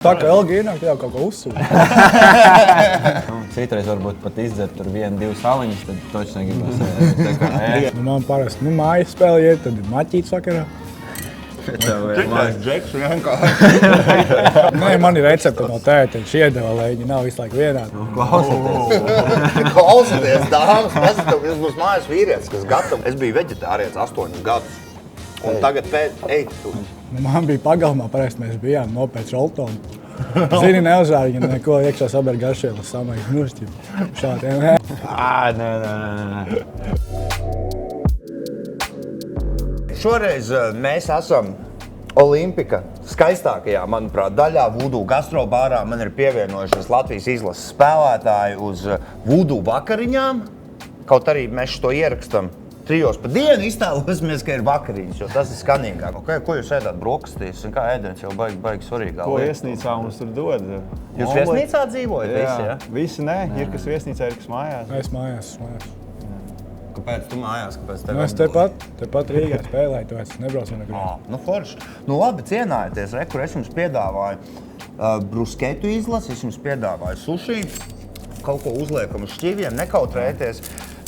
Tā kā ilgi ienāk, jau kaut ko uzsūta. Citreiz varbūt pat izdzert tur 1-2 saliņas, tad toči negribas tā kā Man parasti mājas spēle iet, tad ir maķīts vakarā. Citais džeks vienkārši. Nē, man ir recepte no tēta, viņš iedeva, lai viņi nav visu laiku vienādi. Klausieties, dāmas, paskatieties, mums mājas vīrietis, kas gatavs. Es biju veģetārietis 8 gadus. Un tagad ej tu. Man bija pagalmā, parasti mēs bijām nopēc Roltonu. Zini, neuzvār, ja neko iekšā saber garšielas samaiņas nošķību. Šādiem, nē. Nē. Šoreiz mēs esam Olimpika skaistākajā, manuprāt, daļā Voodoo gastrobārā. Man ir pievienojušies Latvijas izlases spēlētāji uz Voodoo vakariņām. Kaut arī mēs to ierakstam 3 pa dienu, iztēlosimies, ka ir vakariņas, jo tas ir skanīgāk. Ko jūs ēdāt brokastīs? Kā ēdiens jau baigi svarīgā Ko lieta? viesnīcā mums tur dod? Jūs viesnīcā dzīvojat visi, ja? Visi nē, ir kas viesnīcā, ir kas mājās. Es mājās. Kāpēc tu mājās? Kāpēc tev Es tepat Rīgā spēlēju, tāpēc es nebraucu nekur. Nu forši. Nu labi, cienājieties, kur es jums piedāvāju brusketu izlasi, es jums piedāvāju suši, kaut ko uzliekam uz šķiviem, nekautrēties.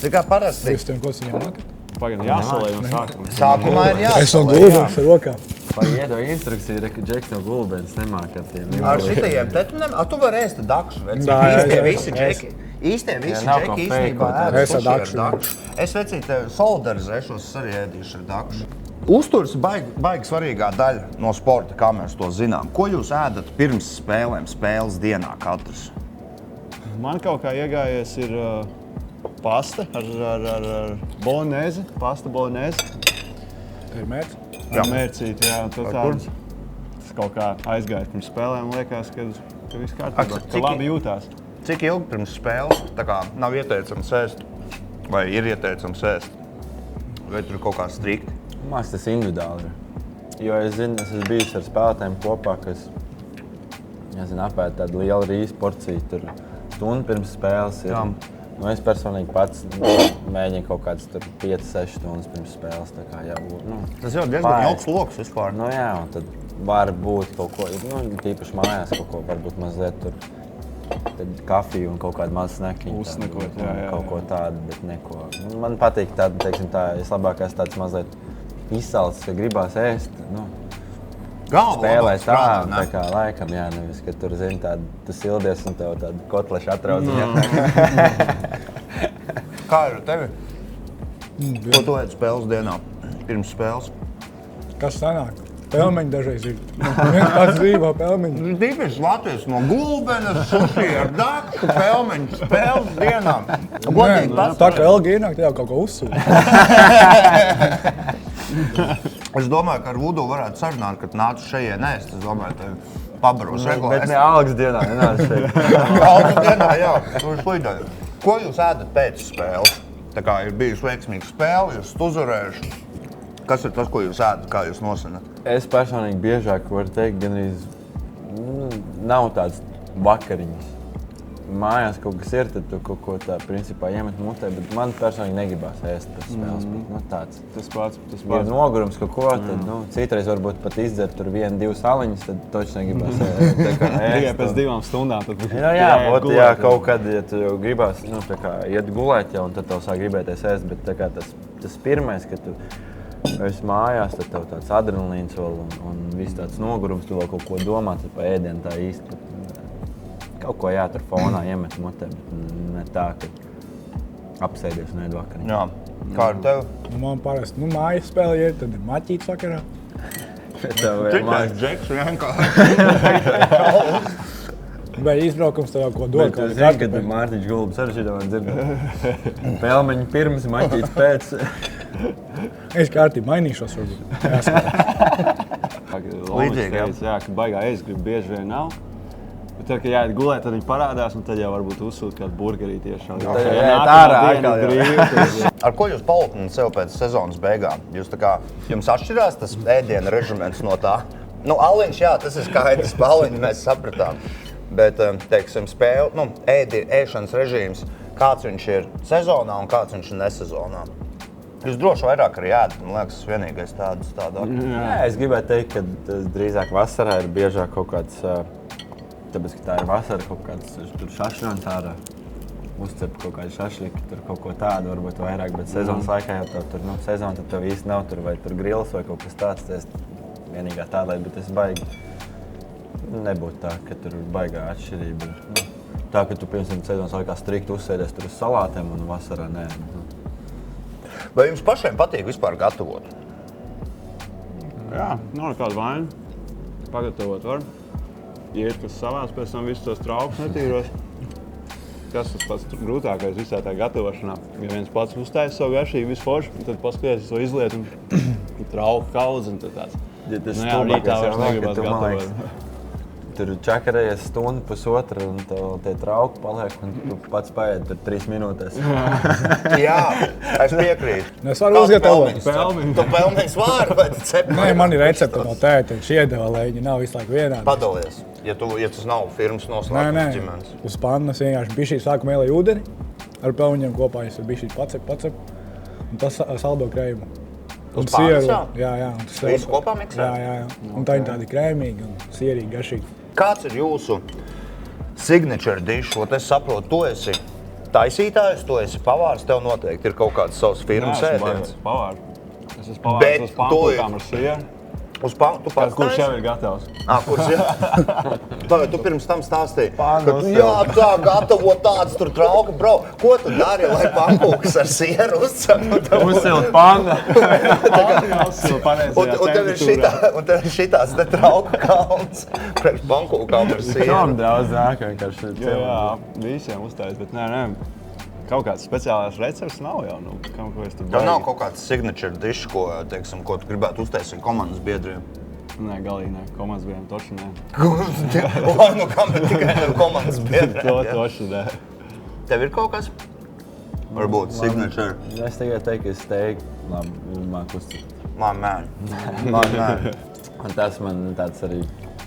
Tā kā parasti. Jūs tiem kociņiem makat? Pagaidām jāsalē no sākuma. Sākumā ir jāsalē. Es no gulbens ar rokām. Vai iedod instrukciju, ka Džeks no gulbens nemāk ar tiem. Ar šitajiem tetumiem, tu vari ēst dakšu, vecīt. Jā, Īstie jā, visi džeki. Īstie visi nav džeki ko īstenībā fejkot. ēd Es ar suši dakšu. Es vecīt solidarizēšos, es arī ēdīšu ar dakšu. Uzturs baigi svarīgā daļa no sporta, kā mēs to zinām. Ko jūs ēdat pirms spēlēm, spēles dienā katrs? Man kaut kā iegājies ir pasta ar bolonēzi, pasta bolonēzi. Tā ir mērķis. Ar mērcīti, jā. Tas kaut kā aizgāja pirms spēlēm, liekas, ka viss kārtībā, ka labi jūtās. Cik ilgi pirms spēles tā kā nav ieteicams ēst? Vai ir ieteicams ēst? Vai tur ir kaut kā strikti? Mās tas individuāli ir. Jo es zinu, es esmu bijis ar spēlētājiem kopā, kas apēd tādu lielu rīsu porciju, tur stundu pirms spēles ir. Nu, es personīgi pats mēģinu kaut kādas 5-6 stundas pirms spēles. Tā kā jābūt. Tas jau diezgan ilgs loks vispār. Nu jā, un tad var būt kaut ko, tīpaši mājās kaut ko, varbūt mazliet tur kafiju un kaut kādu mazu snekiņu. Uzsnekot, jā. Kaut ko tādu, bet neko. Man patīk tādu, teiksim tā, es labāk esmu tāds mazliet izsalcis, ka gribās ēst. Spēlē tā kā laikam, jā, nevis, ka tur, zini, tu sildies un tev tādu kotlešu atrauc. Kā ir ar tevi? Ko tu ēd spēles dienā? Pirms spēles? Kas sanāk? Pelmeņi dažreiz ir. Viens pats dzīvo pelmeņi. Tīpaši Latvijas no gulbenes, suši ar dakšu, pelmeņu spēles dienām. Godīgi pats. Tā kā ilgi ienāk, jau kaut ko uzsūta. Es domāju, ka ar Voodoo varētu sarunāt, kad nācu šeit ēst. Es domāju, tev pabaros regulāri. Bet ne algas dienā nenāc šeit. Algas dienā, jā. Tu esi lidoju. Ko jūs ēdat pēc spēles? Tā kā ir bijusi veiksmīga spēle, jūs uzvarējuši. Kas ir tas, ko jūs ēdat, kā jūs nosinat? Es personīgi biežāk varu teikt, gan arī nav tāds vakariņas. Mājās kaut kas ir, tad tu kaut ko tā principā iemet mutē, bet man personīgi negribās ēst pēc spēles. Tāds. Tas pats. Ir nogurums kaut ko, tad citreiz varbūt pat izdzert tur 1-2 saliņas, tad toči negribās ēst. Tikai pēc 2 stundām. Jā, kaut kad, ja tu jau gribās iet gulēt jau, un tad tev sāk gribēties ēst, bet tas pirmais, ka tu esi mājās, tad tev tāds adrenalīns vēl un viss tāds nogurums, tu vēl kaut ko domā, tad pa ēdienu tā īsti. Kaut ko tur fonā iemet mutē, bet ne tā, ka apsēdies un ēd vakariņu. Jā. Kā ar tevi? Man parasti mājas spēle iet, tad ir maķīts vakarā. Citais džeks vienkārši. Vai izbraukums tev ko dod? Bet tu zini, kad Mārtiņš Gulbis arī šitā man dzird. Pelmeņi pirms, maķīts pēc. Es kārtīgi mainīšos varbūt. Līdzīgi, jā, ka baigā ēst grib bieži vien nav. Bet tad, kad jāiet gulēt, tad viņi parādās, un tad jau varbūt uzsūta kādu burgerīti tiešām. Ar ko jūs palūknat sev pēc sezonas beigām? Jums atšķirās tas ēdiena režiments no tā? Aliņš, jā, tas ir skaidrs, pa aliņu mēs sapratām. Bet, teiksim, ēšanas režīms, kāds viņš ir sezonā un kāds viņš ir nesezonā? Jūs droši vairāk arī ēdat, man liekas, tas vienīgais tāds. Jā, es gribētu teikt, ka drīzāk vasarā ir biežāk kaut kāds tāpēc, ka tā ir vasara, kaut kāds tur šašrons ārā. Uzcep kaut kādu šašliku, tur kaut ko tādu, varbūt vairāk, bet sezonas laikā jau tur, sezona tad tev īsti nav tur vai tur grils vai kaut kas tāds. Tas vienīgā tā, lai, bet es baigi nebūtu tā, ka tur baigā atšķirība. Tā, ka tu, piemēram, sezonas laikā strikti uzsēdies tur uz salātiem un vasarā nē. Vai jums pašiem patīk vispār gatavot? Jā, nav nekāda vaina. Pagatavot var. Iet, kas savās, pēc tam visus tos traukus netīros. Kas tas pats grūtākais visā tā gatavošanā? Ja viens pats uztaisa savu garšīgu, visu foršu, tad paskaties to izliet un trauku kaudz un tad tāds. Ja tas rītā vairs negribas gatavot. Tur čakarējies stundu, pusotru un tie trauki paliek un tu pats paēd tur 3 minūtēs. Jā, es piekrītu. Es varu uzgatavot. Tu pelniņas vari vai cepti? Nē, man ir recepte no tēta, viņš iedeva, lai viņi nav visu laiku vienādi. Padalies, ja tas nav firmas noslēgums ģimenes. Uz pannas vienkārši bišķīt sākumā ielēju ūdeni, ar pelniņiem kopā es bišķīt pacep, un tas saldo krējumu. Un pannas sieru. jau? Jā. Visu kopā miksē? Jā. Un tā ir tādi krēmīgi un sierīgi, garšīgi. Kāds ir jūsu signature dish? Es saprotu, tu esi taisītājs, tu esi pavārs, tev noteikti ir kaut kāds savs firmas ēdiens. Pavārs. Es esmu pavārs uz pankūkām ar sieru. Uz tu pats Kurš taisi? jau ir gatavs? Kurš jau? Tagad tu pirms tam stāstīji, ka tā gatavo tāds tur trauki, bro. Ko tu dari, lai pankūkas ar sieru uzceptu? Uzsilt panna. Un tev ir šitās te trauku kalns priekš pankūkām ar sieru. Kam daudz nāk vienkārši. Jā, visiem uztais, bet nē. Kaut kāds speciālās recepts nav jau, ko es tur Tev nav kaut kāds signature dish, ko tu gribētu uztaisīt komandas biedriem? Nē, galīgi nē, komandas biedriem toši nē. Vai kam ir tikai tev komandas biedriem? To toši nē. Tev ir kaut kas? Varbūt signature. Es tikai teiktu, ka es teiktu, labi, māku uzcīt. Man. Un tas man tāds arī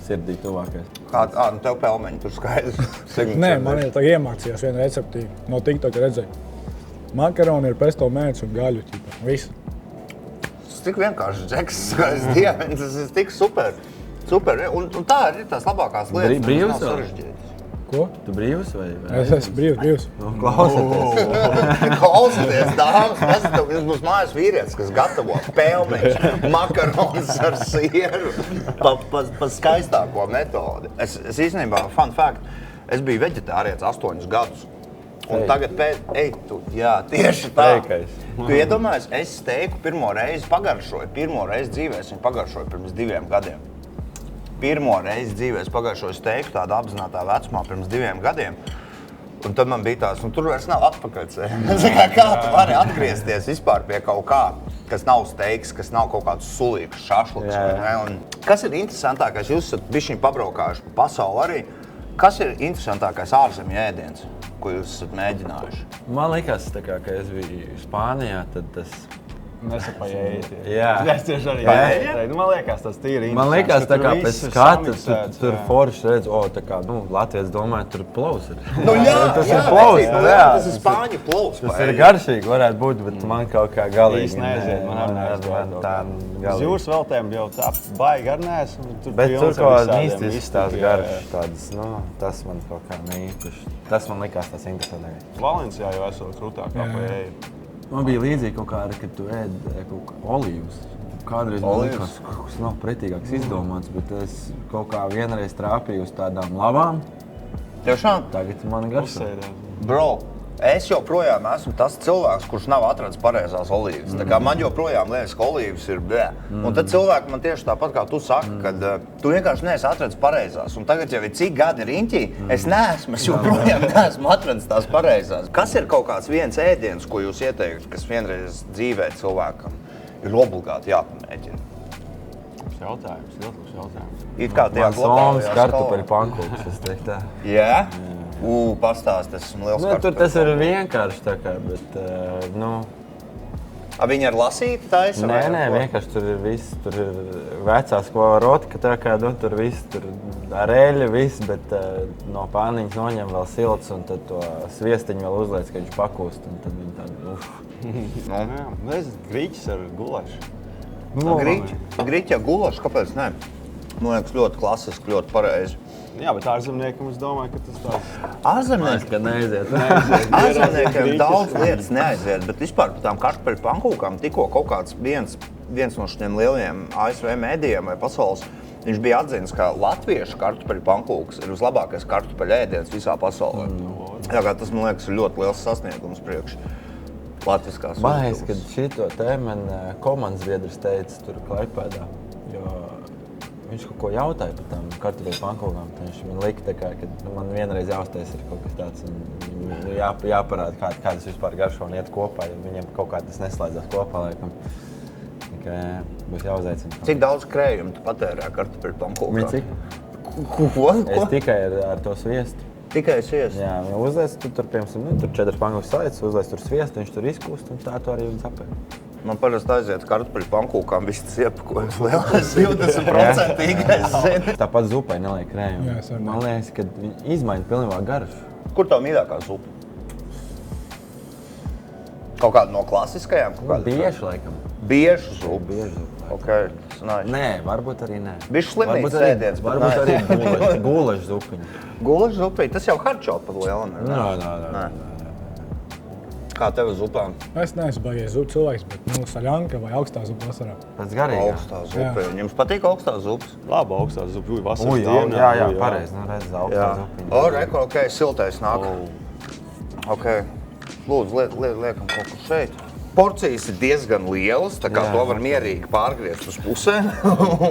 sirdī tuvākais. Nu tev pelmeņi tur skaidrs. Nē, man ir tā iemācījās viena receptī no TikToka redzēju. Makaroni ir pesto mērķis un gaļu, ķipa. Viss. Tas tik vienkārši džeks, skaists dievens, tas ir tik super. Un tā ir tās labākās lietas. Brīvs tas nav vēl? sarežģīts. Ko? Tu brīvs vai? Es esmu brīvs. Klausieties. Klausieties, dāmas, mēs būs mājas vīrietis, kas gatavo pelmeņus, makaronus ar sieru pa skaistāko metodi. Es īstenībā, fun fact, es biju veģetārietis 8 gadus. Un tagad tieši tā. Teikais. Tu iedomājies, es steiku pirmo reizi dzīvē, es viņu pagaršoju pirms 2 gadiem. Pirmo reizi dzīvē es pagājušo steiku tādā apzinātā vecumā pirms 2 gadiem. Un tad man bija tāds, tur vairs nav atpakaļceļa. Kā tu vari atgriezties vispār pie kaut kā, kas nav steiks, kas nav kaut kāds sulīgs šašliks, vai ne? Un kas ir interesantākais? Jūs esat bišķiņ pabraukājuši pa pasauli arī. Kas ir interesantākais ārzemju ēdiens, ko jūs esat mēģinājuši? Man liekas, ka es biju Spānijā, tad tas... Nesapajējies. Jā. Es tieši arī teicu. Man liekas, tas tīri interesants. Man liekas, tā kā pēc skata tur forši redz, Latvijas domāja, tur plovs ir. Tas ir plovs. Tas ir spāņu plovs. Tas ir garšīgi varētu būt, bet man kaut kā galīgi Īsti neaiziet, man neaiziet. tā Uz galīgi. jūras veltēm jau tā baigi ar nēs. Bet tur kaut kāds īstis tās garšas tādas, tas man kaut kā neīpaši. Tas man likās tas interesantākais. Valencijā jau esot krūtākā paēja. Man bija līdzīgi kaut kā, kad tu ēd kaut kā olīvus. Kādreiz man likās, ka kaut kas nav pretīgāks izdomāts, bet es kaut kā vienreiz trāpīju uz tādām labām. Tiešām? Tagad man garšo. Bro, es joprojām esmu tas cilvēks, kurš nav atradis pareizās olīvas. Tā kā man joprojām liekas, ka olīvas ir blē. Un tad cilvēki man tieši tāpat kā tu saki, kad tu vienkārši neesi atradis pareizās. Un tagad jau ir cik gadi riņķī, es joprojām neesmu atradis tās pareizās. Kas ir kaut kāds viens ēdiens, ko jūs ieteiktu, kas vienreiz dzīvē cilvēkam ir obligāti jāpamēģina? Jautājums, ļoti labs jautājums. It kā tajā Man somas kartupeļu pankūks, es teiktu tā. Jā? Pastāst, es esmu liels Tur tas ir vienkārši tā kā, bet, Viņi ar lasīti taisa? Nē, vienkārši tur ir viss, tur ir vecās ko rotka, tā kā, tur viss, tur ar eļu viss, bet no pāniņas noņem vēl silts un tad to sviestiņu vēl uzliec, ka viņš pakūst un tad viņi tādi, Grīķis ar gulašu. Grīķi ar gulašu, kāpēc ne? Man liekas, ļoti klasiski, ļoti pareizi. Jā, bet ārzemniekam es domāju, ka tas tāds... Kad neaiziet. Ārzemniekiem daudz lietas neaiziet, bet vispār par tām kartupeļu pankūkām tikko kaut kāds viens no šiem lielajiem ASV mēdījiem vai pasaules, viņš bija atzīts, ka latviešu kartupeļu pankūks ir vislabākais kartupeļu ēdiens visā pasaulē. Jā, tas, man liekas, ir ļoti liels sasniegums priekš latviskās Man liekas, ka šito te man komandas biedrs teica tur Klaipēdā, jo viņš kaut ko jautāja par tām kartupeļu pankūkām. Viņš man lika, ka man vienreiz jāuztais ir kaut kas tāds un jāparāda, kā tas vispār garšo un iet kopā, jo viņiem kaut kā tas neslēdzās kopā, laikam. Tikai būs jāuzaicina. Cik daudz krējumu tu patērē kartupeļu pankūkām? Cik? Ko? Es tikai ar to sviestu. Tikai sviestu? Jā, ja uzliec, tur, piemēram, tur 4 pankūkas salīdz, uzliec tur sviestu, viņš tur izkūst un tā to arī viņas apēd. Man parasti aiziet kartupeļu pankūkām, viss tas iepakojums lielais 20%. Tāpat zupai neliek krējumu. Jā, es arī. Man liekas, ka viņi izmaina pilnībā garšu. Kur tev mīļākā zupa? Kaut kāda no klasiskajām? Bieži, laikam. Biežu zupa? Bieži zupa. Okay, tas nice. Nē, varbūt arī nē. Bišķi slimnīcas ēdiens, bet varbūt arī nice. gulažu zupiņa. Gulažu zupiņa, tas jau hardshot pat lielam ir. Nē. Kā tev uz zupām? Es neesmu baigājis zupu cilvēks, bet saļanka vai augstā zupa vasarā. Pēc garīgā. Augstā zupa. Jums patīk augstā zupas? Labi, augstā zupa, vasaras diena. Jā, pareizi. Redz, augstā zupiņa. Reko, ok, siltais nāk. Ok, lūdzu, liekam kaut kur šeit. Porcijas ir diezgan lielas, tā kā to var mierīgi pārgriezt uz pusēm.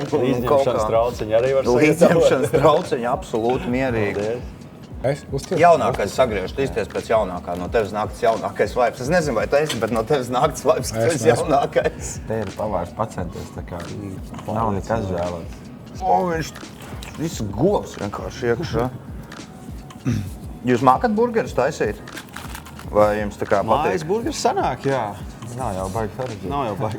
Līdzņemšanas trauciņi arī var Līdzņemšanas trauciņi absolūti mierīgi. Es uztieku. Jaunākais sagriežt, izties pēc jaunākā, no tevis nākts jaunākais vibes. Es nezinu, vai tu esi, bet no tevis nākts vibes, ka tu esi jaunākais. Te ir pavārs pacenties, tā kā nav nekas žēlots. Viņš visu govs vienkārši iekšā. Jūs mākat burgerus taisīt? Vai jums tā kā patīk? Mājas burgers sanāk, jā. Nav jau baigi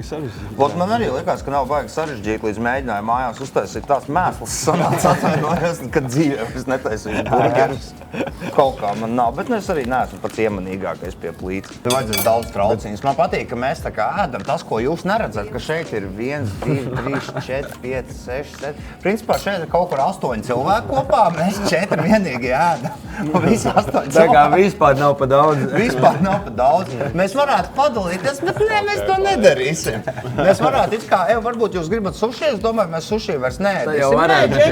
sarežģīti. Vot man arī likās, ka nav baigi sarežģīti, līdz mēģināju mājās uztaisīt tās mēslas sanāca atvainojos, kad dzīvē es netaisīju burgerus. Kaut kā man nav, bet es arī neesmu pats iemanīgākais pie plīts. Tev vajadzēs daudz trauciņus. Man patīk, ka mēs tā kā ēdam tas, ko jūs neredzat, ka šeit ir 1, 2, 3, 4, 5, 6, 7. Principā šeit ir kaut kur 8 cilvēki kopā, mēs 4 vienīgi ēdam. Visi 8 cilvēki. Tā kā vispār nav pa daudz. Vispār nav pa daudz. Mēs varētu padalīties, bet nē, mēs to nedarīsim. Mēs varētu it kā, varbūt jūs gribat suši, es domāju, mēs suši vairs neēdīsim. Jau varētu, bet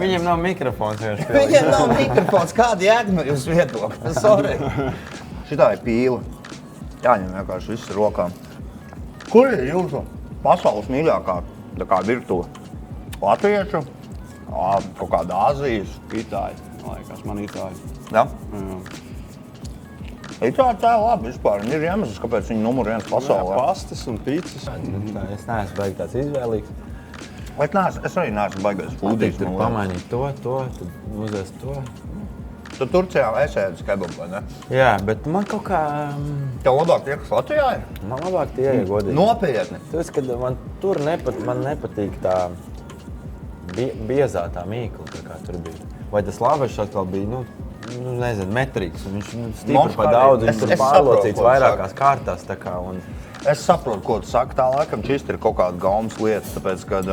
viņiem nav mikrofons. Viņiem nav mikrofons. Kāda jēga jūs viedokļi? Sorry. Šitā ir pīle. Jāņem vienkārši viss rokām. Kur ir jūsu pasaules mīļākā virtuve? Latviešu? Kaut kāda Āzijas? Itāļi, liekas, man itāļi. Ja? Itāļi tā ir labi vispār. Ir iemesls, kāpēc viņi numur 1 pasaulē. Pastas un pizzas. Es neesmu baigi tāds izvēlīgs. Es arī neesmu baigais foodies. Tur pamainīt to, tad uzliest to. Tu Turcijā ēdis kebabu, vai ne? Jā, bet man kaut kā... Tev labāk tie, kas Latvijā ir? Man labāk tie ir godīgi. Nopietni. Tas, kad man tur nepatīk tā biezā tā mīkla, tā kā tur bija. Vai tas lavašs atkal bija, nezinu, metrīgs, un viņš stipri pa daudz, viņš tur pārlocīts vairākās kārtās, tā kā, un... Es saprotu, ko tu saki, tā laikam čist ir kaut kāda gaumas lieta, tāpēc, kad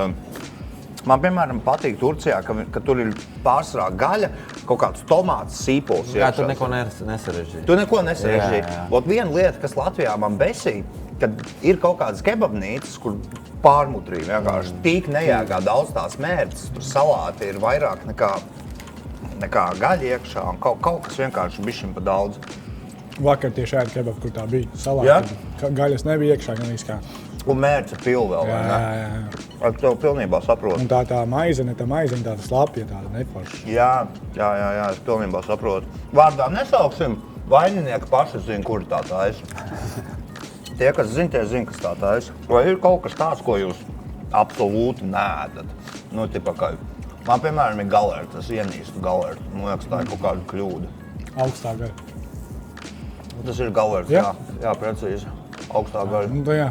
man, piemēram, patīk Turcijā, ka tur ir pārsvarā gaļa, kaut kāds tomāts, sīpols. Jā, tur neko nesarežģīja. Tu neko nesarežģīja. Ot viena lieta, kas Latvijā man besīja, kad ir kaut kādas kebabnīcas, kur pārmutrī vienkārši tik nejēgā daudz tās mērķis, tur salāti ir vairāk nekā gaļa iekšā, un kaut kas vienkārši bišķiņ pa daudz. Vakar tieši ēdu kebabu, kur tā bija salāti. Gaļas nebija iekšā, gan kā. Un mērķa pila vēl, vai ne? Jā. Ar tev pilnībā saprotu. Un tā maizene, tāda slapja, tāda neforša. Jā, es pilnībā saprotu. Vārdā nesauksim, vaininieki paši zina, kur tā taisa. Tie, kas zina, tie zina, kas tā taisa. Vai ir kaut kas tāds, ko jūs absolūti neēdat? Tipa, ka man, piemēram, ir galerta, es ienīstu galertu. Man liekas, tā ir kaut kāda kļūda. Augstā gaļa. Tas ir galerts, jā, precīzi. Augstā gaļa. Tā jā.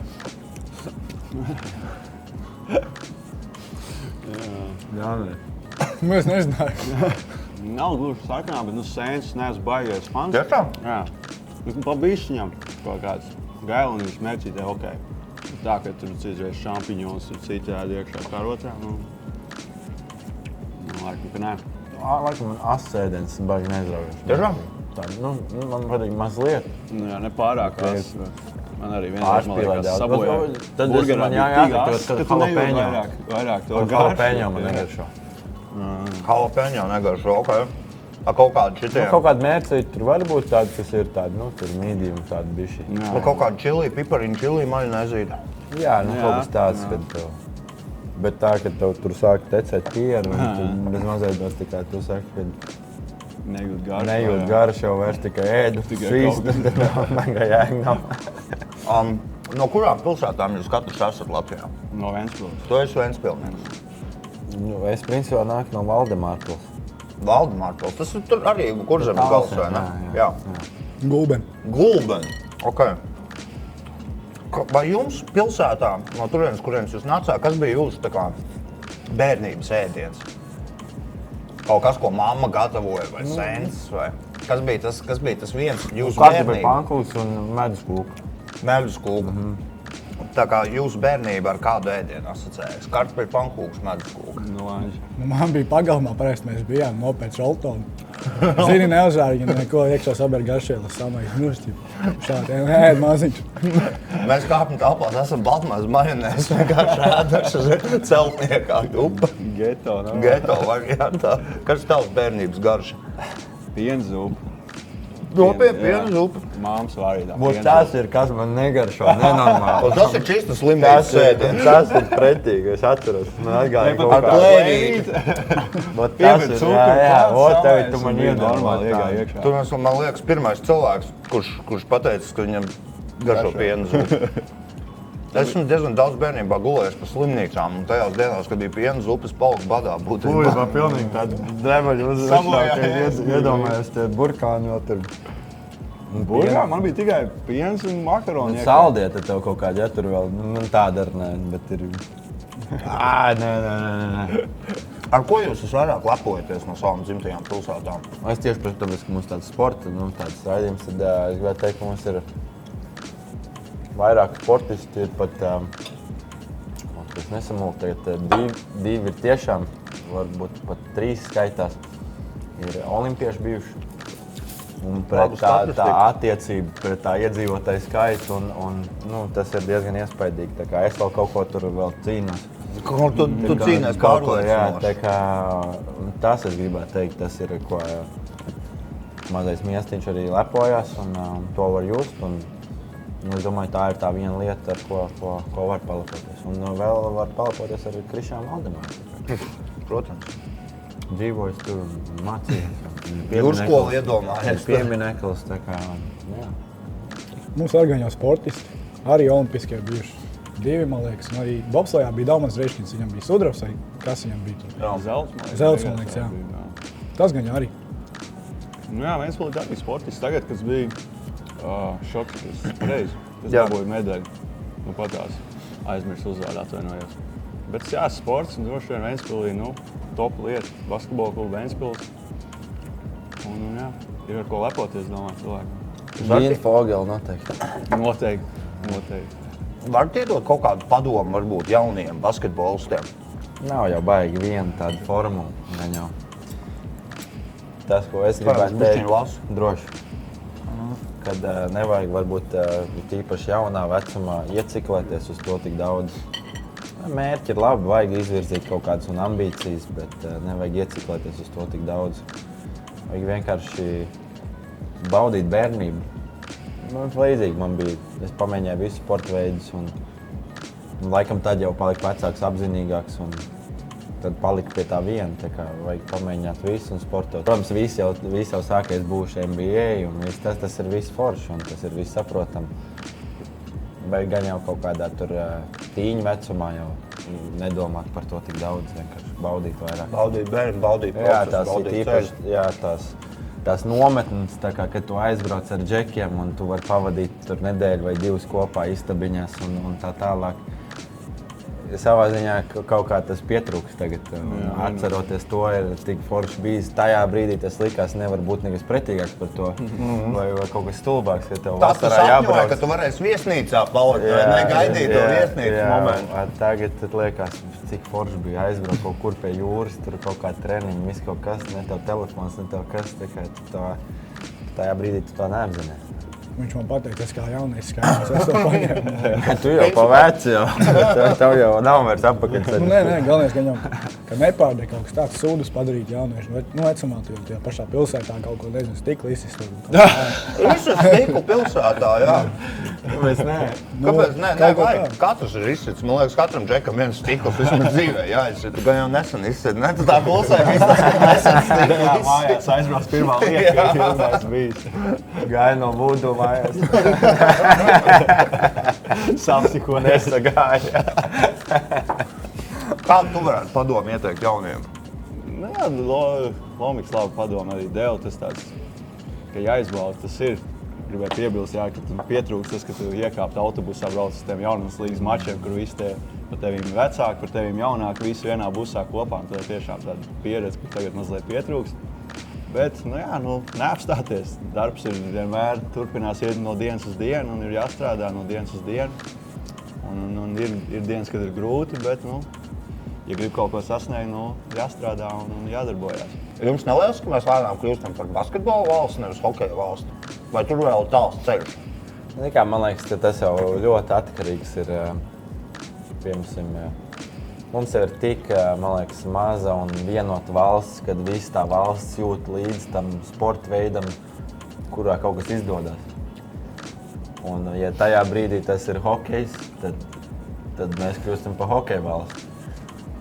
Jā, nē. Es nezināju. Nav gluži sarkanā, bet sēnes neesmu baigais fans. Tiešām? Jā. Pa bišķiņam kaut kāds gailiniņš mērķītē, ok. Tā, ka tur citreiz šampiņons, tur citādi iekšā karotrā. Laikam, ka nē. Laikam man asēdienas baigi neizraujoši. Tiešām? Man patīk mazliet. Nu, jā, ne pārāk ās. Man arī vienreiz, man Pārspīlēt liekas, daudz. sabojāja. Tad Burgerā man bija jāsaka, tik ās, ka ka tu nejūti jalapeņo. vairāk to Jalapeņo man Jā. negaršo. Jalapeņo negaršo, ok. Kaut kādi šitie. Kaut kāda mērcīte tur var būt tāda, kas ir tāda, tur medium, tāda bišķi. Kaut kādi čili, pipariņu čili maļnezīte. Jā, Jā, kaut kas tāds, kad tev. Bet tā, kad tev tur sāk tecēt pieru, un tu bez mazliet vairs tikai tu saki, ka Nejūt garšu. nejūt garšu, jau vairs tikai ēdu. Tikai Šīs, kaut tad nav mega jēga nav. No kurām pilsētām jūs katrs esat Latvijā? No Ventspils. Tu esi Ventspilsnieks. Es principā nāku no Valdemārpils. Valdemārpils, tas ir tur arī Kurzemes gals, vai ne? Jā. Gulben. Gulbeni, ok. Vai jums pilsētā, no kurienes jūs nācāt, kas bija jūsu tā kā bērnības ēdiens? Kaut kas, ko mamma gatavoja, vai sens, vai kas bija tas viens jūsu Kāds bija bērnība? pankūks un medus kūka? Medus kūka. Tā kā jūsu bērnība ar kādu ēdienu asociējas? Kartupeļu pankūks, medus kūka. No Lāņa. Man bija pagalmā, parasti mēs bijām nopēc Roltonu. Zini, neuzvārgi, neko iekšā sabēr garšielas samaiņas. Šādi, ēd maziņš. Mēs kāpņu telpās esam Baltmās majonēs, vienkārši ēduši celtniekā upa. Geto, no? Geto variantā. Kas ir tavs bērnības garša? Pienzupa. Nopietni piena zupa. Māmas vārīdā. Tas ir, kas man negaršo, nenormāli. Un tas ir čista slimnīcas ēdiens. Tas ir pretīgi, es atceros. Man atgāja Ar kaut kā. plēnīti. Tas ir, jā, tevi tu man normāli iedomāji. iegāja iekšā. Tu esi, man liekas, pirmais cilvēks, kurš pateicis, ka viņam garšo piena zupa. Esmu diezgan daudz bērnībā gulējis pa slimnīcām, un tajās dienās, kad bija piena zupas, paliku badā būtībā. Ui, man pilnīgi tāda drebaļa uzrašanā, ka es iedomājos tie burkāni vēl tur. Burgā man bija tikai piens un makaroni. iekšā. Saldieta tev kaut kāda, ja tur vēl, man tāda ar nē, bet ir... Nē. Ar ko jūs vairāk lepojaties no savām dzimtajām pilsētām? Es tieši par to, ka mums tāds sporta, tāds raidījums, tad es gribētu teikt, ka mums ir vairāk sportisti, ir pat, es nesamulku, tagad divi ir tiešām, varbūt pat 3 skaitās, ir olimpieši bijuši. Un pret tā attiecība, pret tā iedzīvotāju skaitu, un tas ir diezgan iespaidīgi. Tā kā es vēl kaut ko tur vēl cīnos. Kur tu cīnies pārliecinoši? Tas es gribētu teikt, tas ir, ko mazais miestiņš arī lepojās, un to var just. Es domāju, tā ir tā viena lieta, ar ko var palepoties. Un vēl var palepoties ar Krišām Valdemāru. Protams. Dzīvojis tur un mācījās. Jūrskola iedomājies. Piemineklis, tā kā, jā. Mums arī gan jau sportisti, arī olimpiskie bijuši. 2, man liekas, un arī bobslejā bija Daumans Reiškins, viņam bija Sudrovs, vai kas viņam bija tur? Zelts, man liekas, jā. Tas gan arī. Nu jā, Ventspilī arī sportists tagad, kas bija šoks, kas reiz, kas Jā. dabūja medaļu. Nu patās aizmirst uzvārdu, atvainojos. Bet jā, sports un droši vien Ventspilī, top lieta, basketbola kluba Ventspils. Un jā, ir ar ko lepoties, domāju, cilvēki. Vīna Fogela noteikti. Noteikti. Varat iedot kaut kādu padomu varbūt jauniem basketbolistiem? Nav jau baigi viena tāda formula, gan jau. Tas, ko es gribētu teikt, droši. Kad nevajag varbūt tīpaši jaunā vecumā ieciklēties uz to tik daudz. Mērķi ir labi, vajag izvirzīt kaut kādas un ambīcijas, bet nevajag ieciklēties uz to tik daudz. Vajag vienkārši baudīt bērnību. Līdzīgi man bija, es pamēģināju visus sporta veidus un laikam tad jau paliku vecāks, apzinīgāks un tad paliku pie tā viena, tā kā vajag pamēģināt visu un sportot. Protams, visi jau sākais būšu NBA un tas ir viss forši un tas ir viss saprotam. Vajag gan jau kaut kādā tur tīņu vecumā jau nedomāt par to tik daudz, vienkārši baudīt vairāk. Baudīt bērnu, baudīt procesu, baudīt ceļu. Jā, tās nometnes, tā kā, kad tu aizbrauc ar džekiem un tu vari pavadīt tur nedēļu vai 2 kopā istabiņās un tā tālāk. savā ziņā kaut kā tas pietrūks tagad. Atceroties to, ir tik forši bijis. Tajā brīdī tas likās, nevar būt nekas pretīgāks par to. Vai kaut kas stulbāks, ja tev vasarā jābrauc. Ka tu varēsi viesnīcā palikt, vai negaidīt to viesnīcas momentu. Tagad liekas, cik forši bija aizbraukt kaut kur pie jūras, tur kaut kā treniņi, viss kaut kas, ne tev telefons, ne tev kas. Tajā brīdī tu to neapzinies. Viņš man pateica, es kā jaunais skaidrs, es to paņēmu. Tu jau pa veci jau, tev jau nav vairs apakaļceļš. Nē, galvenais, ka viņam, ka nepārdē kaut kas tāds sūdus padarīt jaunieši. Vecumā tu jau tajā pašā pilsētā kaut ko, nezinu, stikli izsist. Izsist stiklu pilsētā, jā. Kāpēc nē? Kāpēc nē, vajag. Katrs ir izsits. Man liekas, katram džekam viens stikls vismaz dzīvē jāizsit. Tu gan jau nesen izsit, ne? Tu tā pilsē nesen stiklu. Jā, mājās aizbrauc pirmā lieta, ka ilgais bijis. Gāja no Vudu mājās. Sapsi, ko nesagāja. Kādu tu varētu padomu ieteikt jauniem? Jā, Lomiks labi padomu arī deva. Tas tāds, ka jāizbauda, tas ir. Gribēju piebilst, jā, ka tu pietrūks tas, ka tu iekāpt autobusā, brauc uz tiem jaunums līgas mačiem, kur visi tie par tevīm vecāki, par tevīm jaunāki, visi vienā busā kopā. Un tā ir tiešām tāda pieredze, ka tagad mazliet pietrūks. Bet, neapstāties. Darbs ir vienmēr turpinās iet no dienas uz dienu un ir jāstrādā no dienas uz dienu. Un ir dienas, kad ir grūti, bet, ja grib kaut ko sasniegt, jāstrādā un jādarbojās. Jums neliekas, ka mēs lēnām kļūstam par basketbolu valsti, nevis hokeja valsti? Vai tur vēl tāls ceļš? Man liekas, ka tas jau ļoti atkarīgs ir, piemēram, mums ir tik, man liekas, maza un vienota valsts, kad visa tā valsts jūt līdz tam sporta veidam, kurā kaut kas izdodas. Un, ja tajā brīdī tas ir hokejs, tad mēs kļūstam par hokeja valsti.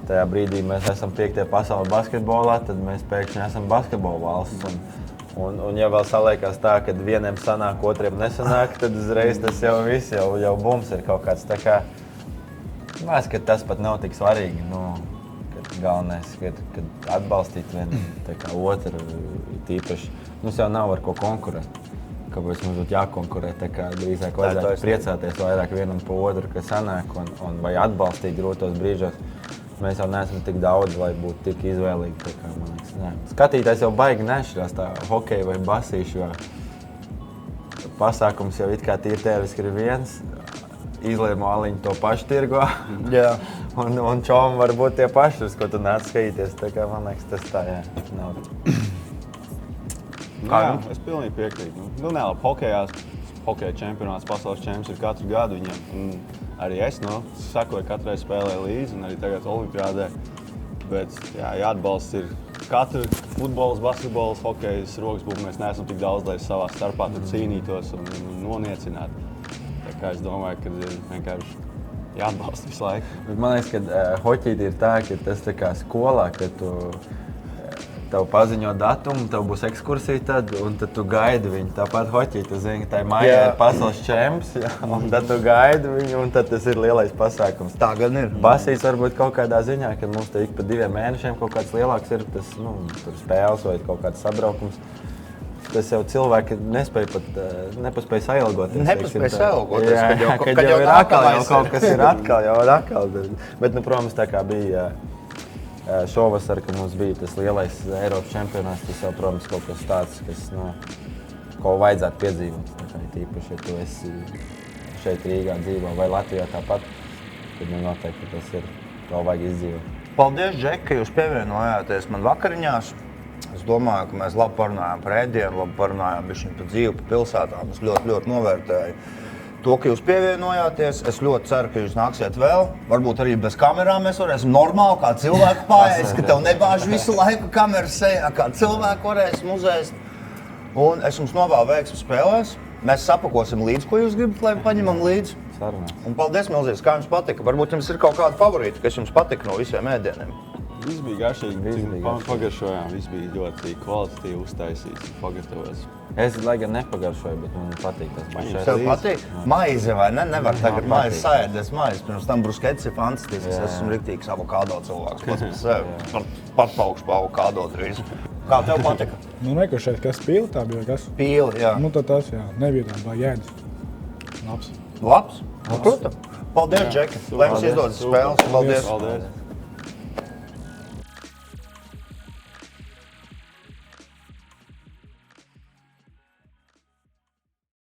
Tajā brīdī mēs esam 5. pasaules basketbolā, tad mēs pēkšņi esam basketbola valsts. Un ja vēl saliekās tā, ka vieniem sanāk, otriem nesanāk, tad uzreiz tas jau viss, jau bums ir kaut kāds tā kā. Mēs, ka tas pat nav tik svarīgi, kad galvenais, kad atbalstīt vienu tā kā otru tīpaši. Mums jau nav ar ko konkurēt. Kāpēc mums būtu jākonkurē, tā kā drīzāk vajadzētu priecāties vairāk vienam pa otru, kas sanāk un vai atbalstīt grūtos brīžos. Mēs jau neesam tik daudz, lai būtu tik izvēlīgi. Tā kā, man liekas, nē. Skatītājs jau baigi nešķirās tā hokeja vai basīšu, jo pasākums jau it kā tīri teoriski ir viens. Izlēma aliņu to pašu tirgo. Jā. un čomi var būt tie paši, uz ko tu nāc skatīties. Tā kā, man liekas, tas tā, jā, nav. Jā, es pilnīgi piekrītu. Hokeja čempionāts, pasaules čempions ir katru gadu viņiem. Arī es sakoju katrai spēlē līdzi un arī tagad olimpiādē. Bet jāatbalsta ir katru futbols, basketbols, hokejs, rokas mēs neesam tik daudz, lai savā starpā cīnītos un noniecinātu. Tā kā es domāju, ka ir vienkārši jāatbalsta visu laiku. Bet man liekas, ka hoķīti ir tā, ka tas tā kā skolā, kad tev paziņo datumu, tev būs ekskursija tad, un tad tu gaidi viņu. Tāpat hoķī, tu zini, ka tai mājā ir pasaules čemps, un tad tu gaidi viņu, un tad tas ir lielais pasākums. Tā gan ir. Basīs varbūt kaut kādā ziņā, kad mums te ik pa 2 mēnešiem kaut kāds lielāks ir, tas, tur spēles vai kaut kāds sabraukums. Tas jau cilvēki nepaspēj sailgoties. Nepaspēj sailgoties, kad jau ir atkal, jau kaut kas ir atkal. Bet, protams, tā kā bija šovasar, kad mums bija tas lielais Eiropas čempionāts, tas jau, protams, kaut kas tāds, kas, ko vajadzētu piedzīvot. Tīpaši, ja tu esi šeit Rīgā dzīvo vai Latvijā tāpat, tad noteikti tas ir, to vajag izdzīvot. Paldies, Džek, ka jūs pievienojāties man vakariņās. Es domāju, ka mēs labi parunājām par ēdienu, labi parunājām par dzīvi, par pilsētām. Es ļoti novērtēju to, ka jūs pievienojāties. Es ļoti ceru, ka jūs nāksiet vēl. Varbūt arī bez kamerām mēs varēsim normāli, kā cilvēku pārējais, ka tev nebāž visu laiku kameras sejā, kā cilvēku varēsim uzēst. Un es jums novēlu veiksmi spēlēs. Mēs sapakosim līdzi, ko jūs gribat, lai paņemam līdzi. Sarunās. Un paldies milzīgs, kā jums patika. Varbūt jums ir kaut kāda favorīta, kas jums patika no visiem ēdieniem. Viss bija garšīgi, pagaršojām, viss bija ļoti kvalitatīvi uztaisīts, pagatavots. Es, lai gan nepagaršoju, bet man patīk tas mašais. Tev patīk? Maize vai ne? Nevar tagad maize saēdies maize. Pirms tam bruskets ir fantastisks. Es esmu riktīgs avokādo cilvēks. Pats par sevi. Patpaukšu pa avokādo drīz. Kā tev patika? Nekur šeit kas pīli tā bija, kas? Pīli, jā. Tad tas, jā. Nebija tā, vai jēdis. Labs. Labs? Protams. Paldies, Džeki. Lai jums izdodas spēles. Paldies. Paldies.